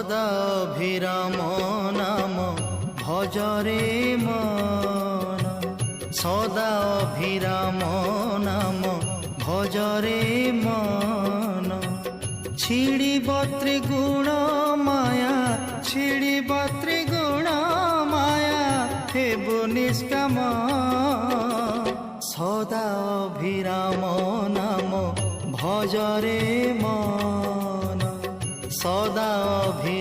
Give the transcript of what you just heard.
সদা অভিরাম নাম ভজরে মন, সদা অভিরাম নাম ভজরে মন। ছিড়িব ত্রিগুণ মায়া, ছিড়িব ত্রিগুণ মায়া, হেব নিষ্কাম। সদা অভিরাম নাম ভজরে মন, সদা অভিরাম